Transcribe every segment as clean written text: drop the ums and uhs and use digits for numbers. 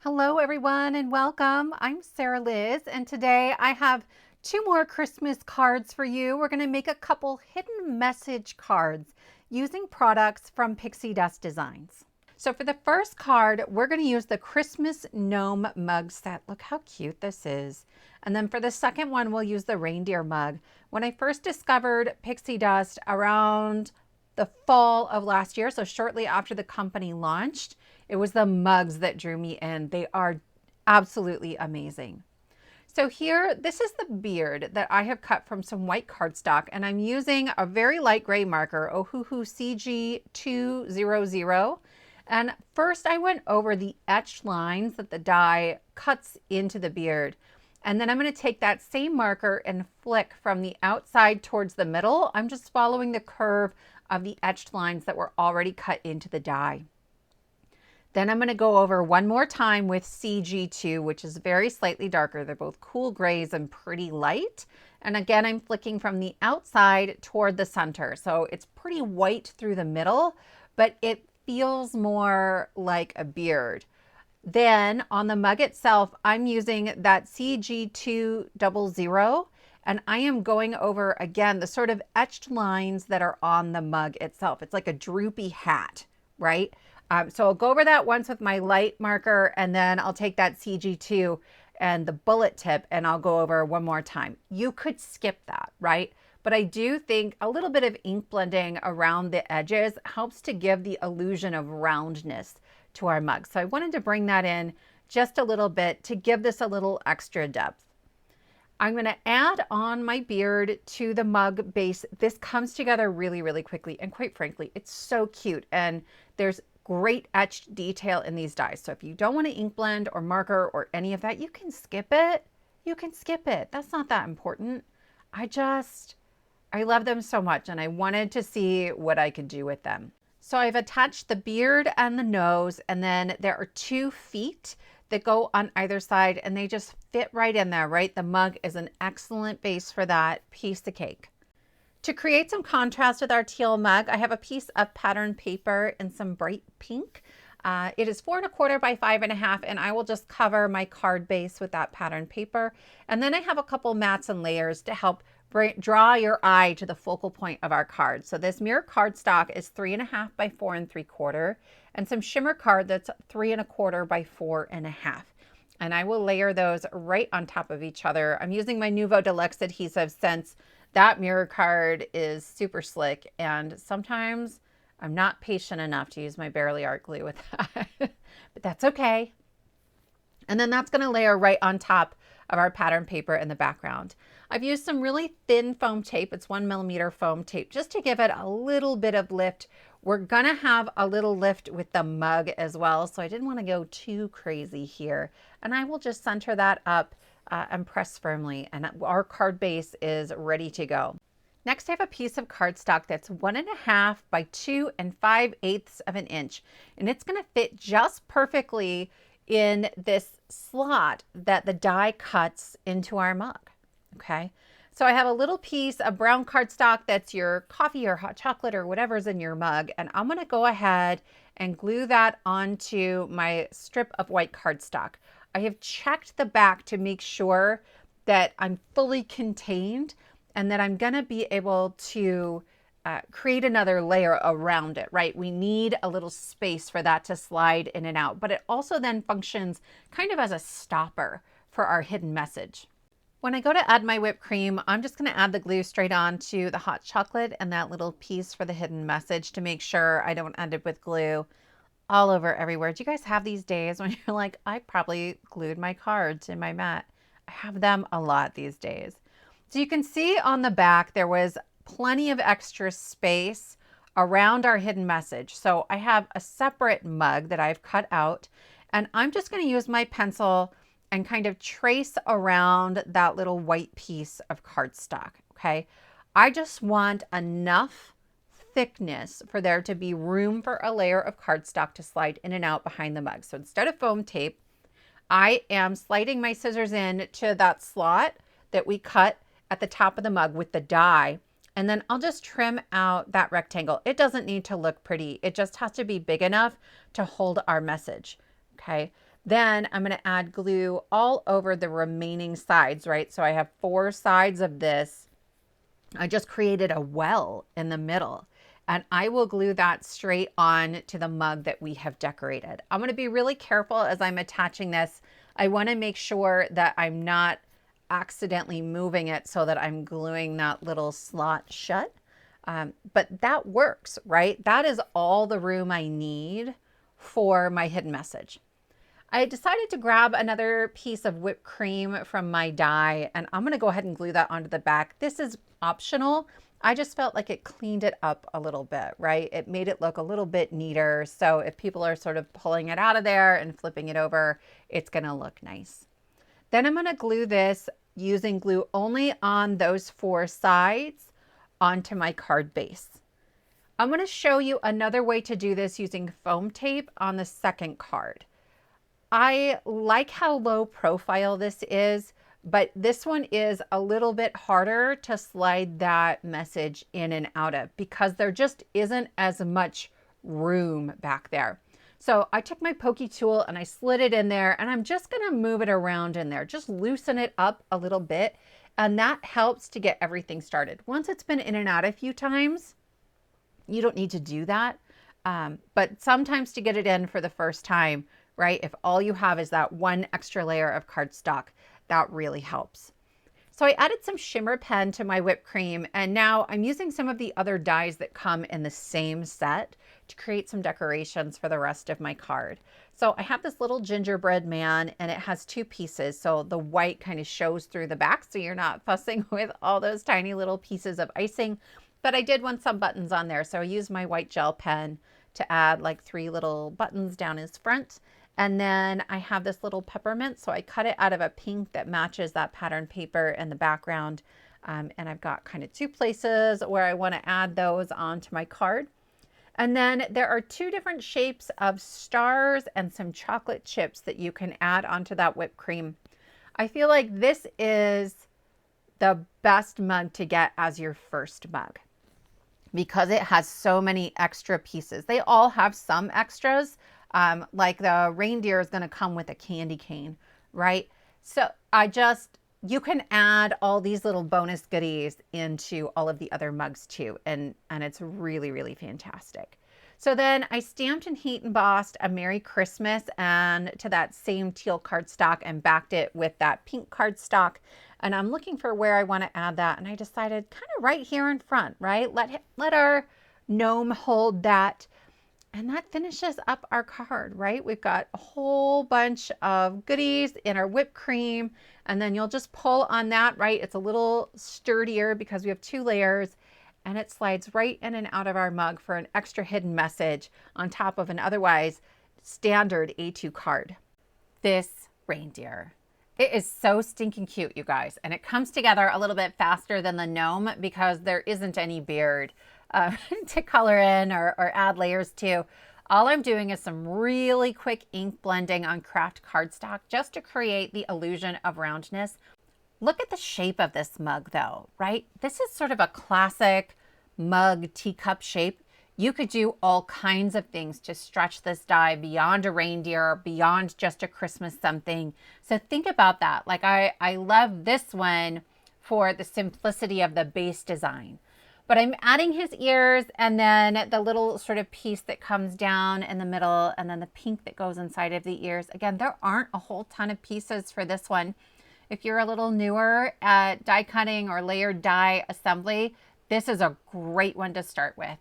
Hello everyone and welcome. I'm Sarah Liz and today I have two more Christmas cards for you. We're going to make a couple hidden message cards using products from Pixi Dust Designs. So for the first card, we're going to use the Christmas Gnome Mug set. Look how cute this is. And then for the second one, we'll use the Reindeer Mug. When I first discovered Pixi Dust around the fall of last year, so shortly after the company launched, it was the mugs that drew me in. They are absolutely amazing. So here, this is the beard that I have cut from some white cardstock, and I'm using a very light gray marker, Ohuhu CG200. And first I went over the etched lines that the die cuts into the beard. And then I'm going to take that same marker and flick from the outside towards the middle. I'm just following the curve of the etched lines that were already cut into the die. Then I'm going to go over one more time with CG2, which is very slightly darker. They're both cool grays and pretty light. And again, I'm flicking from the outside toward the center. So it's pretty white through the middle, but it feels more like a beard. Then on the mug itself, I'm using that CG200, and I am going over again the sort of etched lines that are on the mug itself. It's like a droopy hat, right? So I'll go over that once with my light marker, and then I'll take that CG2 and the bullet tip and I'll go over one more time. You could skip that, right? But I do think a little bit of ink blending around the edges helps to give the illusion of roundness to our mug. So I wanted to bring that in just a little bit to give this a little extra depth. I'm going to add on my beard to the mug base. This comes together really, really quickly. And quite frankly, it's so cute. And there's great etched detail in these dies. So if you don't want to ink blend or marker or any of that, you can skip it. You can skip it. That's not that important. I love them so much and I wanted to see what I could do with them. So I've attached the beard and the nose, and then there are 2 feet that go on either side and they just fit right in there, right? The mug is an excellent base for that. Piece of cake. To create some contrast with our teal mug, I have a piece of pattern paper in some bright pink. It is 4 1/4 by 5 1/2, and I will just cover my card base with that pattern paper. And then I have a couple mats and layers to help draw your eye to the focal point of our card. So this mirror cardstock is 3 1/2 by 4 3/4, and some shimmer card that's 3 1/4 by 4 1/2. And I will layer those right on top of each other. I'm using my Nuvo Deluxe adhesive since that mirror card is super slick, and sometimes I'm not patient enough to use my Barely Art glue with that, but that's okay. And then that's going to layer right on top of our pattern paper in the background. I've used some really thin foam tape. It's 1mm foam tape just to give it a little bit of lift. We're going to have a little lift with the mug as well, so I didn't want to go too crazy here. And I will just center that up and press firmly, and our card base is ready to go. Next, I have a piece of cardstock that's 1 1/2 by 2 5/8 of an inch, and it's going to fit just perfectly in this slot that the die cuts into our mug. Okay, so I have a little piece of brown cardstock that's your coffee or hot chocolate or whatever's in your mug, and I'm going to go ahead and glue that onto my strip of white cardstock. I have checked the back to make sure that I'm fully contained and that I'm going to be able to create another layer around it, right? We need a little space for that to slide in and out, but it also then functions kind of as a stopper for our hidden message. When I go to add my whipped cream, I'm just going to add the glue straight on to the hot chocolate and that little piece for the hidden message to make sure I don't end up with glue all over everywhere. Do you guys have these days when you're like, I probably glued my cards in my mat? I have them a lot these days. So you can see on the back, there was plenty of extra space around our hidden message. So I have a separate mug that I've cut out, and I'm just going to use my pencil and kind of trace around that little white piece of cardstock. Okay. I just want enough thickness for there to be room for a layer of cardstock to slide in and out behind the mug. So instead of foam tape, I am sliding my scissors in to that slot that we cut at the top of the mug with the die. And then I'll just trim out that rectangle. It doesn't need to look pretty. It just has to be big enough to hold our message. Okay. Then I'm going to add glue all over the remaining sides, right? So I have 4 sides of this. I just created a well in the middle, and I will glue that straight on to the mug that we have decorated. I'm going to be really careful as I'm attaching this. I want to make sure that I'm not accidentally moving it so that I'm gluing that little slot shut. But that works, right? That is all the room I need for my hidden message. I decided to grab another piece of whipped cream from my die, and I'm going to go ahead and glue that onto the back. This is optional. I just felt like it cleaned it up a little bit, right? It made it look a little bit neater. So if people are sort of pulling it out of there and flipping it over, it's going to look nice. Then I'm going to glue this using glue only on those 4 sides onto my card base. I'm going to show you another way to do this using foam tape on the second card. I like how low profile this is, but this one is a little bit harder to slide that message in and out of because there just isn't as much room back there. So I took my pokey tool and I slid it in there, and I'm just going to move it around in there, just loosen it up a little bit. And that helps to get everything started. Once it's been in and out a few times, you don't need to do that. But sometimes to get it in for the first time, right? If all you have is that one extra layer of cardstock, that really helps. So I added some shimmer pen to my whipped cream, and now I'm using some of the other dies that come in the same set to create some decorations for the rest of my card. So I have this little gingerbread man, and it has 2 pieces. So the white kind of shows through the back, so you're not fussing with all those tiny little pieces of icing. But I did want some buttons on there, so I used my white gel pen to add like 3 little buttons down his front. And then I have this little peppermint, so I cut it out of a pink that matches that pattern paper in the background. And I've got kind of 2 places where I want to add those onto my card. And then there are 2 different shapes of stars and some chocolate chips that you can add onto that whipped cream. I feel like this is the best mug to get as your first mug because it has so many extra pieces. They all have some extras. Like the reindeer is going to come with a candy cane, right? So you can add all these little bonus goodies into all of the other mugs too. And it's really, really fantastic. So then I stamped and heat embossed a Merry Christmas and to that same teal cardstock and backed it with that pink cardstock. And I'm looking for where I want to add that. And I decided kind of right here in front, right? Let our gnome hold that. And that finishes up our card, right? We've got a whole bunch of goodies in our whipped cream, and then you'll just pull on that, right? It's a little sturdier because we have 2 layers, and it slides right in and out of our mug for an extra hidden message on top of an otherwise standard A2 card. This reindeer. It is so stinking cute, you guys, and it comes together a little bit faster than the gnome because there isn't any beard to color in or add layers to. All I'm doing is some really quick ink blending on craft cardstock just to create the illusion of roundness. Look at the shape of this mug though, right? This is sort of a classic mug teacup shape. You could do all kinds of things to stretch this die beyond a reindeer, beyond just a Christmas something. So think about that. Like I love this one for the simplicity of the base design. But I'm adding his ears and then the little sort of piece that comes down in the middle and then the pink that goes inside of the ears. Again, there aren't a whole ton of pieces for this one. If you're a little newer at die cutting or layered die assembly, this is a great one to start with.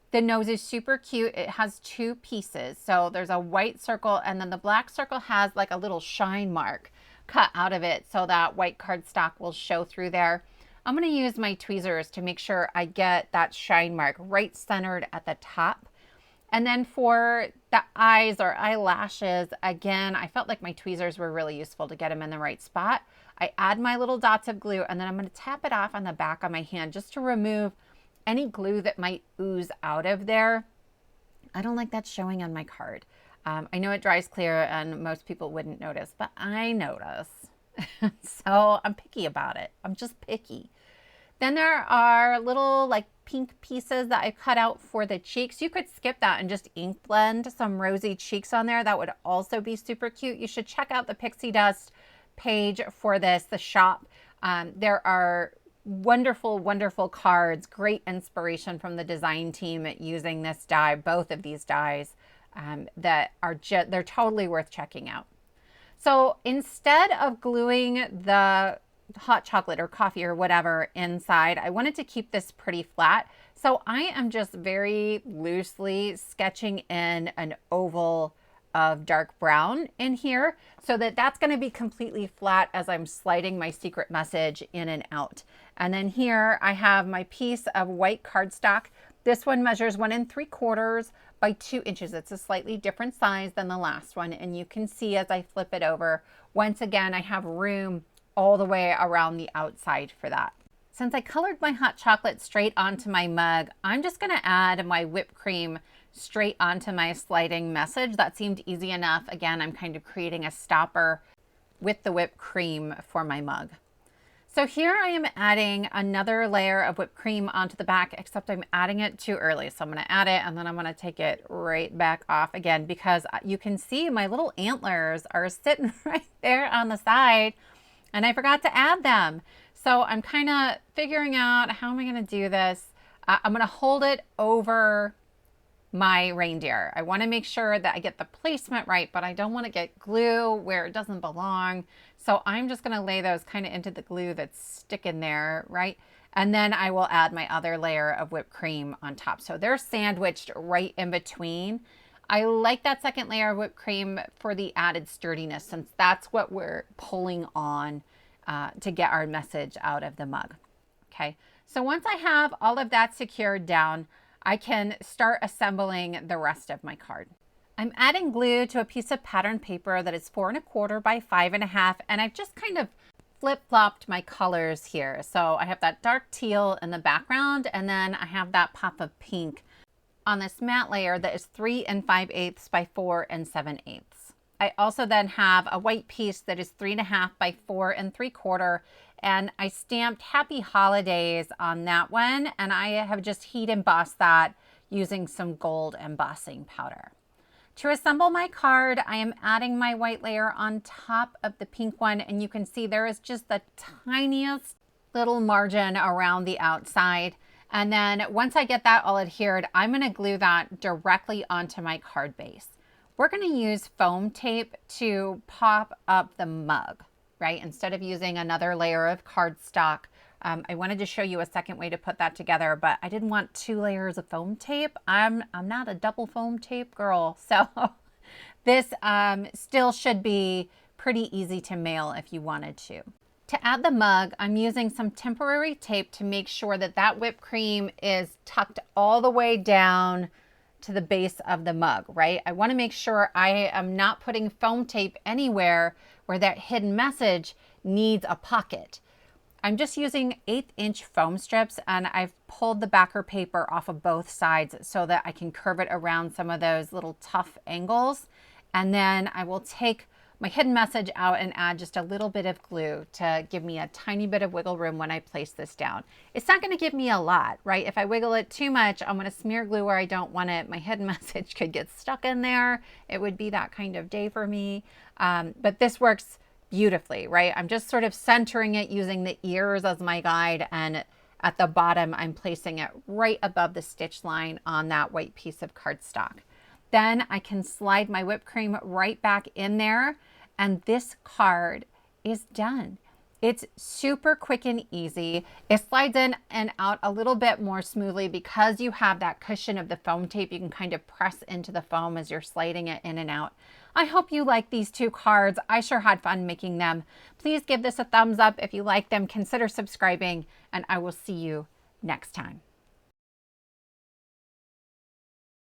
The nose is super cute. It has 2 pieces. So there's a white circle and then the black circle has like a little shine mark cut out of it so that white cardstock will show through there. I'm going to use my tweezers to make sure I get that shine mark right centered at the top. And then for the eyes or eyelashes, again, I felt like my tweezers were really useful to get them in the right spot. I add my little dots of glue and then I'm going to tap it off on the back of my hand just to remove any glue that might ooze out of there. I don't like that showing on my card. I know it dries clear and most people wouldn't notice, but I notice. So I'm picky about it. I'm just picky. Then there are little like pink pieces that I cut out for the cheeks. You could skip that and just ink blend some rosy cheeks on there. That would also be super cute. You should check out the Pixi Dust page for this, the shop. There are wonderful, wonderful cards, great inspiration from the design team using this die, both of these dies, that are they're totally worth checking out. So instead of gluing the hot chocolate or coffee or whatever inside, I wanted to keep this pretty flat. So I am just very loosely sketching in an oval of dark brown in here so that that's going to be completely flat as I'm sliding my secret message in and out. And then here I have my piece of white cardstock. This one measures 1 3/4 by 2 inches. It's a slightly different size than the last one. And you can see as I flip it over, once again, I have room all the way around the outside for that. Since I colored my hot chocolate straight onto my mug, I'm just going to add my whipped cream straight onto my sliding message. That seemed easy enough. Again, I'm kind of creating a stopper with the whipped cream for my mug. So here I am adding another layer of whipped cream onto the back, except I'm adding it too early. So I'm going to add it and then I'm going to take it right back off again, because you can see my little antlers are sitting right there on the side and I forgot to add them. So I'm kind of figuring out, how am I going to do this? I'm going to hold it over my reindeer. I want to make sure that I get the placement right, but I don't want to get glue where it doesn't belong. So I'm just going to lay those kind of into the glue that's sticking there, right? And then I will add my other layer of whipped cream on top. So they're sandwiched right in between. I like that second layer of whipped cream for the added sturdiness, since that's what we're pulling on to get our message out of the mug. Okay, so once I have all of that secured down, I can start assembling the rest of my card. I'm adding glue to a piece of pattern paper that is 4 1/4 by 5 1/2, and I've just kind of flip-flopped my colors here. So I have that dark teal in the background, and then I have that pop of pink on this matte layer that is 3 5/8 by 4 7/8. I also then have a white piece that is 3 1/2 by 4 3/4, and I stamped Happy Holidays on that one, and I have just heat embossed that using some gold embossing powder. To assemble my card, I am adding my white layer on top of the pink one, and you can see there is just the tiniest little margin around the outside. And then once I get that all adhered, I'm going to glue that directly onto my card base. We're going to use foam tape to pop up the mug, right? Instead of using another layer of cardstock. I wanted to show you a second way to put that together, but I didn't want 2 layers of foam tape. I'm not a double foam tape girl. So this still should be pretty easy to mail if you wanted to. To add the mug, I'm using some temporary tape to make sure that that whipped cream is tucked all the way down to the base of the mug, right? I want to make sure I am not putting foam tape anywhere where that hidden message needs a pocket. I'm just using 1/8 inch foam strips, and I've pulled the backer paper off of both sides so that I can curve it around some of those little tough angles. And then I will take my hidden message out and add just a little bit of glue to give me a tiny bit of wiggle room when I place this down. It's not going to give me a lot, right? If I wiggle it too much, I'm going to smear glue where I don't want it. My hidden message could get stuck in there. It would be that kind of day for me. But this works beautifully, right? I'm just sort of centering it using the ears as my guide, and at the bottom I'm placing it right above the stitch line on that white piece of cardstock. Then I can slide my whipped cream right back in there, and this card is done. It's super quick and easy. It slides in and out a little bit more smoothly because you have that cushion of the foam tape. You can kind of press into the foam as you're sliding it in and out. I hope you like these 2 cards. I sure had fun making them. Please give this a thumbs up if you like them. Consider subscribing, and I will see you next time.